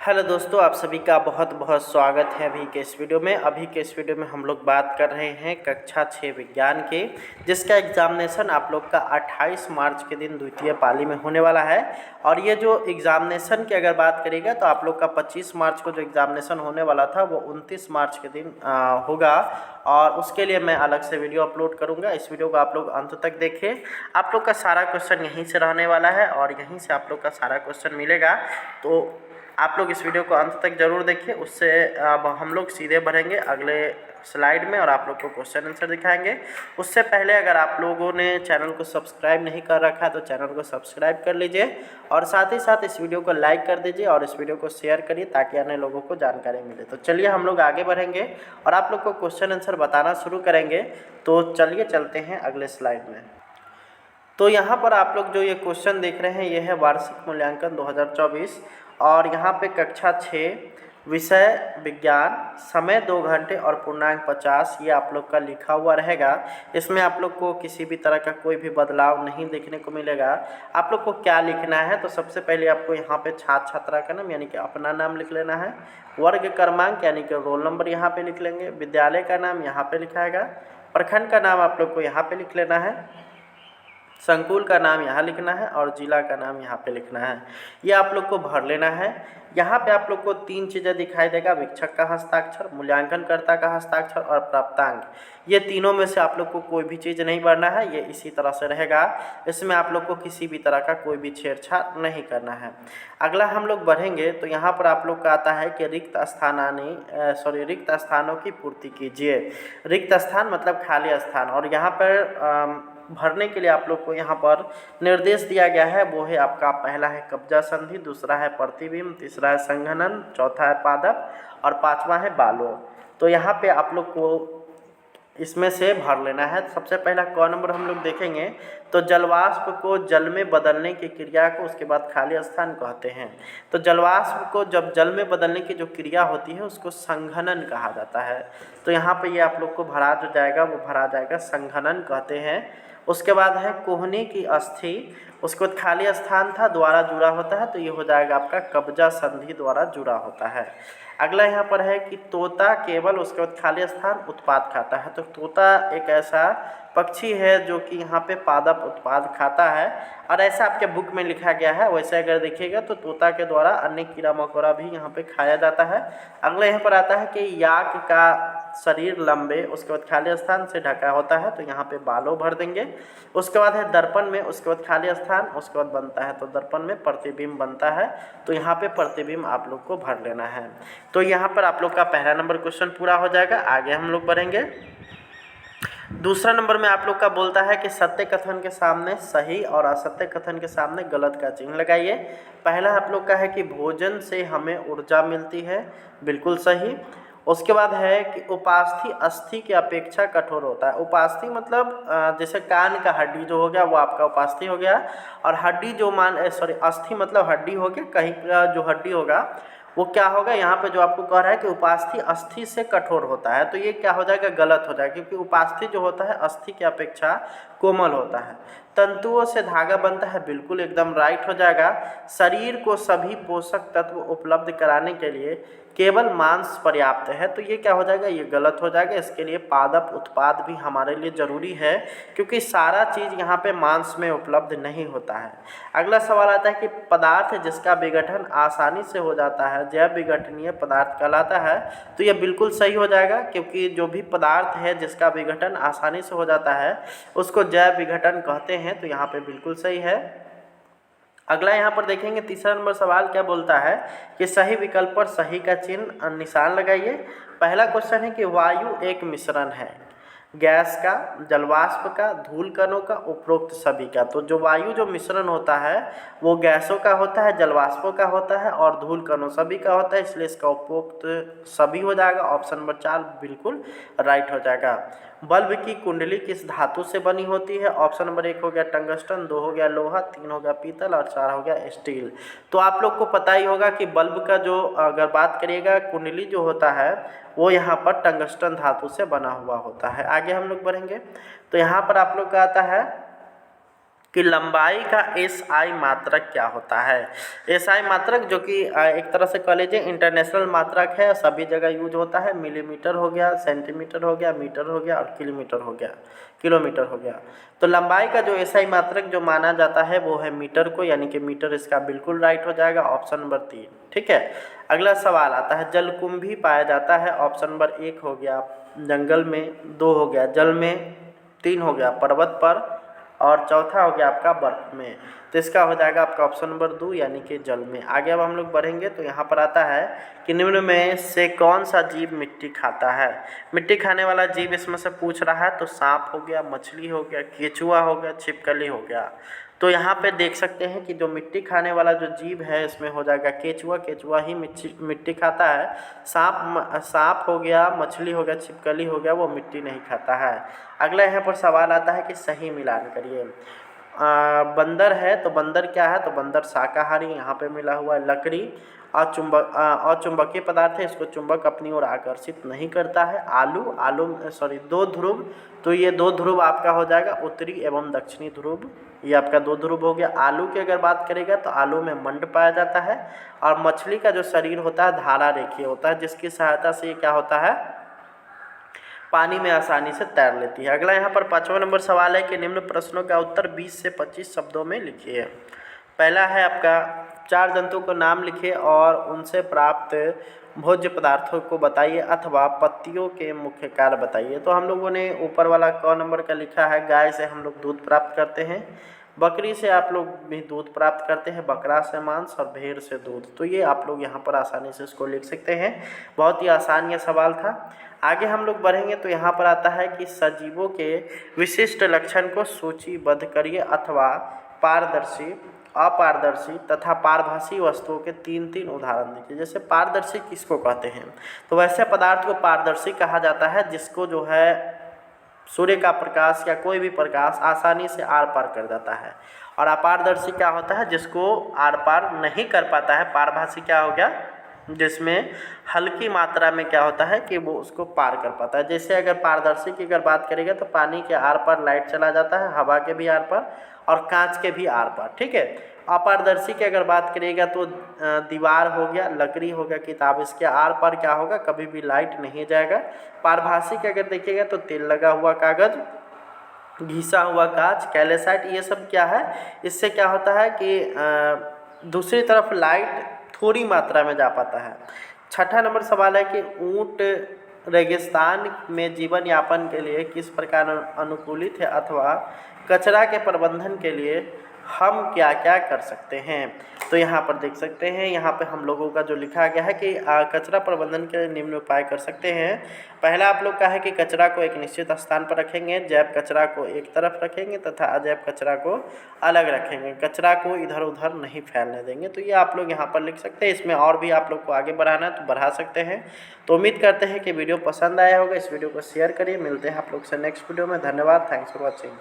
Hello दोस्तों, आप सभी का बहुत बहुत स्वागत है अभी के इस वीडियो में। हम लोग बात कर रहे हैं कक्षा 6 विज्ञान के, जिसका एग्ज़ामिनेशन आप लोग का 28 मार्च के दिन द्वितीय पाली में होने वाला है। और ये जो एग्ज़ामिनेशन की अगर बात करिएगा तो आप लोग का 25 मार्च को जो एग्ज़ामिनेशन होने वाला था वो 29 मार्च के दिन होगा। और उसके लिए मैं अलग से वीडियो अपलोड करूँगा। इस वीडियो को आप लोग अंत तक देखें। आप लोग का सारा क्वेश्चन यहीं से रहने वाला है और यहीं से आप लोग का सारा क्वेश्चन मिलेगा। तो आप लोग इस वीडियो को अंत तक ज़रूर देखिए। उससे अब हम लोग सीधे बढ़ेंगे अगले स्लाइड में और आप लोग को क्वेश्चन आंसर दिखाएंगे। उससे पहले अगर आप लोगों ने चैनल को सब्सक्राइब नहीं कर रखा है तो चैनल को सब्सक्राइब कर लीजिए और साथ ही साथ इस वीडियो को लाइक कर दीजिए और इस वीडियो को शेयर करिए ताकि अन्य लोगों को जानकारी मिले। तो चलिए हम लोग आगे बढ़ेंगे और आप लोग को क्वेश्चन आंसर बताना शुरू करेंगे। तो चलिए चलते हैं अगले स्लाइड में। तो यहाँ पर आप लोग जो ये क्वेश्चन देख रहे हैं ये है वार्षिक मूल्यांकन 2024 और यहाँ पे कक्षा 6 विषय विज्ञान, समय 2 घंटे और पूर्णांक 50 ये आप लोग का लिखा हुआ रहेगा। इसमें आप लोग को किसी भी तरह का कोई भी बदलाव नहीं देखने को मिलेगा। आप लोग को क्या लिखना है तो सबसे पहले आपको यहाँ पे छात्र छात्रा का नाम यानी कि अपना नाम लिख लेना है, वर्ग क्रमांक यानी कि रोल नंबर यहाँ पे लिख लेंगे, विद्यालय का नाम यहाँ पे लिखाएगा, प्रखंड का नाम आप लोग को यहाँ पे लिख लेना है, संकुल का नाम यहाँ लिखना है और जिला का नाम यहाँ पे लिखना है। ये आप लोग को भर लेना है। यहाँ पे आप लोग को 3 चीज़ें दिखाई देगा, वीक्षक का हस्ताक्षर, मूल्यांकनकर्ता का हस्ताक्षर और प्राप्तांक। ये तीनों में से आप लोग को कोई भी चीज़ नहीं भरना है, ये इसी तरह से रहेगा। इसमें आप लोग को किसी भी तरह का कोई भी छेड़छाड़ नहीं करना है। अगला हम लोग बढ़ेंगे तो यहाँ पर आप लोग का आता है कि रिक्त स्थानों की पूर्ति कीजिए। रिक्त स्थान मतलब खाली स्थान, और यहाँ पर भरने के लिए आप लोग को यहाँ पर निर्देश दिया गया है। वो है आपका पहला है कब्जा संधि, दूसरा है प्रतिबिंब, तीसरा है संघनन, चौथा है पादप और पांचवा है बालो। तो यहाँ पे आप लोग को इसमें से भर लेना है। सबसे पहला क नंबर हम लोग देखेंगे तो जलवाष्प को जल में बदलने की क्रिया को उसके बाद खाली स्थान कहते हैं। तो जलवाष्प को जब जल में बदलने की जो क्रिया होती है उसको संघनन कहा जाता है। तो यहाँ पे ये आप लोग को भरा जो जाएगा वो भरा जाएगा, संघनन कहते हैं। उसके बाद है कोहनी की अस्थि, उसको खाली स्थान था द्वारा जुड़ा होता है तो ये हो जाएगा आपका कब्जा संधि द्वारा जुड़ा होता है। अगला यहाँ पर है कि तोता केवल उसके बाद खाली स्थान उत्पाद खाता है। तो तोता एक ऐसा पक्षी है जो कि यहाँ पे पादप उत्पाद खाता है और ऐसा आपके बुक में लिखा गया है। वैसे अगर देखिएगा तो तोता के द्वारा अन्य कीड़ा मकोड़ा भी यहाँ पे खाया जाता है। अगला यहाँ पर आता है कि याक का शरीर लंबे उसके बाद खाली स्थान से ढका होता है तो यहाँ पे बालों भर देंगे। उसके बाद है दर्पण में, उसके बाद खाली स्थान, उसके बाद बनता है तो दर्पण में प्रतिबिंब बनता है तो यहाँ पे प्रतिबिंब आप लोग को भर लेना है। तो यहाँ पर आप लोग का पहला नंबर क्वेश्चन पूरा हो जाएगा। आगे हम लोग बढ़ेंगे। दूसरा नंबर में आप लोग का बोलता है कि सत्य कथन के सामने सही और असत्य कथन के सामने गलत का चिन्ह लगाइए। पहला आप लोग का है कि भोजन से हमें ऊर्जा मिलती है, बिल्कुल सही। उसके बाद है कि उपास्थि अस्थि की अपेक्षा कठोर होता है। उपास्थि मतलब जैसे कान का हड्डी जो हो गया वो आपका उपास्थि हो गया, और हड्डी जो अस्थि मतलब हड्डी हो गया, कहीं का जो हड्डी होगा वो क्या होगा, यहाँ पे जो आपको कह रहा है कि उपास्थि अस्थि से कठोर होता है तो ये क्या हो जाएगा, गलत हो जाएगा, क्योंकि उपास्थि जो होता है अस्थि की अपेक्षा कोमल होता है। तंतुओं से धागा बनता है, बिल्कुल एकदम राइट हो जाएगा। शरीर को सभी पोषक तत्व उपलब्ध कराने के लिए केवल मांस पर्याप्त है तो ये क्या हो जाएगा, ये गलत हो जाएगा। इसके लिए पादप उत्पाद भी हमारे लिए ज़रूरी है क्योंकि सारा चीज़ यहाँ पे मांस में उपलब्ध नहीं होता है। अगला सवाल आता है कि पदार्थ जिसका विघटन आसानी से हो जाता है जैव विघटनीय पदार्थ कहलाता है। तो ये बिल्कुल सही हो जाएगा क्योंकि जो भी पदार्थ है जिसका विघटन आसानी से हो जाता है उसको जैव विघटन कहते हैं। तो यहाँ पे बिल्कुल सही है। अगला यहाँ पर देखेंगे तीसरा नंबर सवाल क्या बोलता है कि सही विकल्प पर सही का चिन्ह निशान लगाइए। पहला क्वेश्चन है कि वायु एक मिश्रण है, गैस का, जलवाष्प का, धूल कणों का, उपरोक्त सभी का। तो जो वायु जो मिश्रण होता है वो गैसों का होता है, जलवाष्पों का होता है और धूल कणों सभी का होता है, इसलिए इसका उपरोक्त सभी हो जाएगा। ऑप्शन नंबर 4 बिल्कुल राइट हो जाएगा। बल्ब की कुंडली किस धातु से बनी होती है? ऑप्शन नंबर 1 हो गया टंगस्टन, 2 हो गया लोहा, 3 हो गया पीतल और 4 हो गया स्टील। तो आप लोग को पता ही होगा कि बल्ब का जो अगर बात करिएगा कुंडली जो होता है वो यहाँ पर टंगस्टन धातु से बना हुआ होता है। आगे हम लोग बढ़ेंगे तो यहाँ पर आप लोग का आता है कि लंबाई का एसआई मात्रक क्या होता है। एसआई मात्रक जो कि एक तरह से कह लीजिए इंटरनेशनल मात्रक है, सभी जगह यूज होता है। मिलीमीटर हो गया, सेंटीमीटर हो गया, मीटर हो गया और किलोमीटर हो गया, किलोमीटर हो गया। तो लंबाई का जो एसआई मात्रक जो माना जाता है वो है मीटर को, यानी कि मीटर इसका बिल्कुल राइट हो जाएगा, ऑप्शन नंबर 3। ठीक है, अगला सवाल आता है जलकुंभी पाया जाता है, ऑप्शन नंबर 1 हो गया जंगल में, 2 हो गया जल में, 3 हो गया पर्वत पर और चौथा हो गया आपका बर्फ में। तो इसका हो जाएगा आपका ऑप्शन नंबर 2 यानी कि जल में। आगे अब हम लोग बढ़ेंगे तो यहाँ पर आता है कि निम्न में से कौन सा जीव मिट्टी खाता है। मिट्टी खाने वाला जीव इसमें से पूछ रहा है, तो सांप हो गया, मछली हो गया, केचुआ हो गया, छिपकली हो गया। तो यहाँ पे देख सकते हैं कि जो मिट्टी खाने वाला जो जीव है इसमें हो जाएगा केचुआ, केचुआ ही मिट्टी खाता है। सांप हो गया, मछली हो गया, छिपकली हो गया, वो मिट्टी नहीं खाता है। अगला यहाँ पर सवाल आता है कि सही मिलान करिए। बंदर है तो बंदर क्या है, तो बंदर शाकाहारी, यहाँ पे मिला हुआ है। लकड़ी अचुंबकीय पदार्थ है, इसको चुंबक अपनी ओर आकर्षित नहीं करता है। आलू सॉरी 2 ध्रुव, तो ये 2 ध्रुव आपका हो जाएगा उत्तरी एवं दक्षिणी ध्रुव, ये आपका 2 ध्रुव हो गया। आलू की अगर बात करेगा तो आलू में मंड पाया जाता है। और मछली का जो शरीर होता है धारा रेखीय होता है, जिसकी सहायता से ये क्या होता है, पानी में आसानी से तैर लेती है। अगला यहाँ पर 5वां नंबर सवाल है कि निम्न प्रश्नों का उत्तर 20 से 25 शब्दों में लिखिए। पहला है आपका 4 जंतुओं को नाम लिखिए और उनसे प्राप्त भोज्य पदार्थों को बताइए अथवा पत्तियों के मुख्य कार्य बताइए। तो हम लोगों ने ऊपर वाला क नंबर का लिखा है, गाय से हम लोग दूध प्राप्त करते हैं, बकरी से आप लोग भी दूध प्राप्त करते हैं, बकरा से मांस और भेड़ से दूध। तो ये आप लोग यहाँ पर आसानी से इसको लिख सकते हैं। बहुत ही आसान ये सवाल था। आगे हम लोग बढ़ेंगे तो यहाँ पर आता है कि सजीवों के विशिष्ट लक्षण को सूचीबद्ध करिए अथवा पारदर्शी, अपारदर्शी तथा पारभासी वस्तुओं के 3 उदाहरण दीजिए। जैसे पारदर्शी किसको कहते हैं, तो वैसे पदार्थ को पारदर्शी कहा जाता है जिसको जो है सूर्य का प्रकाश या कोई भी प्रकाश आसानी से आर पार कर जाता है। और अपारदर्शी क्या होता है, जिसको आर पार नहीं कर पाता है। पारभासी क्या हो गया, जिसमें हल्की मात्रा में क्या होता है कि वो उसको पार कर पाता है। जैसे अगर पारदर्शी की अगर बात करेंगे तो पानी के आर पार लाइट चला जाता है, हवा के भी आर पार और कांच के भी आर पार। ठीक है, अपारदर्शी की अगर बात करिएगा तो दीवार हो गया, लकड़ी हो गया, किताब, इसके आर पार क्या होगा, कभी भी लाइट नहीं जाएगा। पारभासी की अगर देखिएगा तो तेल लगा हुआ कागज़, घिसा हुआ कांच, कैल्साइट, ये सब क्या है, इससे क्या होता है कि दूसरी तरफ लाइट थोड़ी मात्रा में जा पाता है। 6ठा नंबर सवाल है कि ऊँट रेगिस्तान में जीवन यापन के लिए किस प्रकार अनुकूलित है अथवा कचरा के प्रबंधन के लिए हम क्या क्या कर सकते हैं। तो यहाँ पर देख सकते हैं, यहाँ पे हम लोगों का जो लिखा गया है कि कचरा प्रबंधन के लिए निम्न उपाय कर सकते हैं। पहला आप लोग का है कि कचरा को एक निश्चित स्थान पर रखेंगे, जैव कचरा को एक तरफ रखेंगे तथा अजैव कचरा को अलग रखेंगे, कचरा को इधर उधर नहीं फैलने देंगे। तो ये आप लोग यहाँ पर लिख सकते हैं। इसमें और भी आप लोग को आगे बढ़ाना है तो बढ़ा सकते हैं। तो उम्मीद करते हैं कि वीडियो पसंद आया होगा। इस वीडियो को शेयर करिए। मिलते हैं आप लोग से नेक्स्ट वीडियो में। धन्यवाद, थैंक्स फॉर वॉचिंग।